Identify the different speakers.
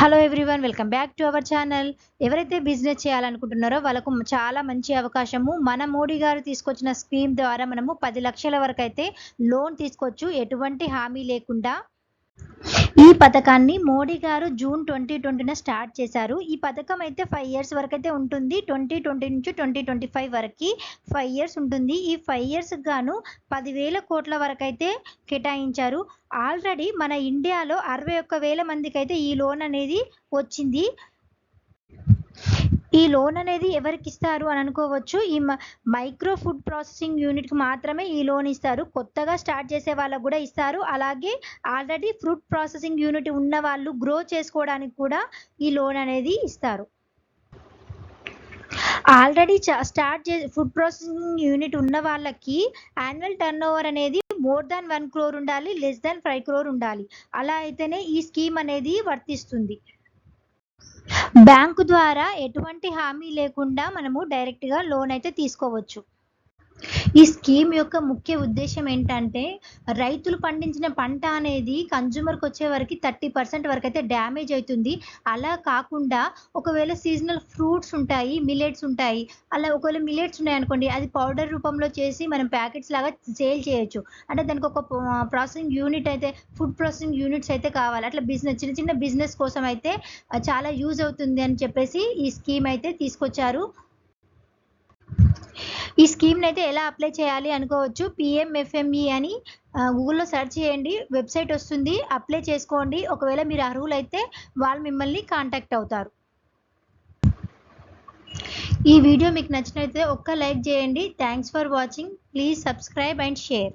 Speaker 1: Hello everyone, welcome back to our channel. ఎవరైతే business చేయాలనుకుంటున్నారో వాళ్ళకు చాలా మంచి అవకాశము. మన మోడీ గారు తీసుకొచ్చిన స్కీమ్ ద్వారా మనము 10 లక్షల వరకైతే లోన్ తీసుకోవచ్చు, ఎటువంటి హామీ లేకుండా. ఈ పథకాన్ని మోడీ గారు జూన్ 2020న స్టార్ట్ చేశారు. ఈ పథకం అయితే 5 ఇయర్స్ వరకైతే ఉంటుంది. 2020 నుంచి 2025 వరకి 5 ఇయర్స్ ఉంటుంది. ఈ 5 ఇయర్స్‌కి గాను 10,000 కోట్ల వరకైతే కేటాయించారు. ఆల్రెడీ మన ఇండియాలో 61,000 మందికైతే ఈ లోన్ అనేది వచ్చింది. ఈ లోన్ అనేది ఎవరికిస్తారు అని అనుకోవచ్చు. ఈ మైక్రో ఫుడ్ ప్రాసెసింగ్ యూనిట్‌కి మాత్రమే ఈ లోన్ ఇస్తారు. కొత్తగా స్టార్ట్ చేసే వాళ్ళకి గూడా ఇస్తారు. అలాగే ఆల్రెడీ ఫుడ్ ప్రాసెసింగ్ యూనిట్ ఉన్న వాళ్ళు గ్రో చేసుకోవడానికి కూడా ఈ లోన్ అనేది ఇస్తారు. ఆల్రెడీ ఫుడ్ ప్రాసెసింగ్ యూనిట్ ఉన్న వాళ్ళకి యాన్యువల్ టర్నోవర్ అనేది మోర్ దాన్ 1 క్రోర్ ఉండాలి, లెస్ దాన్ 5 క్రోర్ ఉండాలి. అలా అయితేనే ఈ స్కీమ్ అనేది వర్తిస్తుంది. బ్యాంకు ద్వారా ఎటువంటి హామీ లేకుండా మనము డైరెక్ట్‌గా లోన్ అయితే తీసుకోవచ్చు. ఈ స్కీమ్ యొక్క ముఖ్య ఉద్దేశ్యం ఏంటంటే, రైతులు పండించిన పంట అనేది కన్జ్యూమర్‌కి వచ్చే వరకి 30% వరకైతే డ్యామేజ్ అయితుంది. అలా కాకుండా ఒకవేళ సీజనల్ ఫ్రూట్స్ ఉంటాయి, మిల్లెట్స్ ఉంటాయి. అలా ఒకవేళ మిల్లెట్స్ ఉన్నాయనుకోండి, అది పౌడర్ రూపంలో చేసి మనం ప్యాకెట్స్ లాగా సేల్ చేయొచ్చు. అంటే దానికి ఒక ప్రాసెసింగ్ యూనిట్ అయితే, ఫుడ్ ప్రాసెసింగ్ యూనిట్స్ అయితే కావాలి. అట్లా చిన్న చిన్న బిజినెస్ కోసం అయితే చాలా యూజ్ అవుతుంది అని చెప్పేసి ఈ స్కీమ్ అయితే తీసుకొచ్చారు. ఈ స్కీమ్‌నైతే ఎలా అప్లై చేయాలి అనుకోవచ్చు. పీఎంఎఫ్ఎంఈ అని గూగుల్‌లో సెర్చ్ చేయండి. వెబ్‌సైట్ వస్తుంది. అప్లై చేసుకోండి. ఒకవేళ మీరు అర్హులైతే వాళ్ళు మిమ్మల్ని కాంటాక్ట్ అవుతారు. ఈ వీడియో మీకు నచ్చినట్లయితే ఒక్క లైక్ చేయండి. Thanks for watching. Please subscribe and share.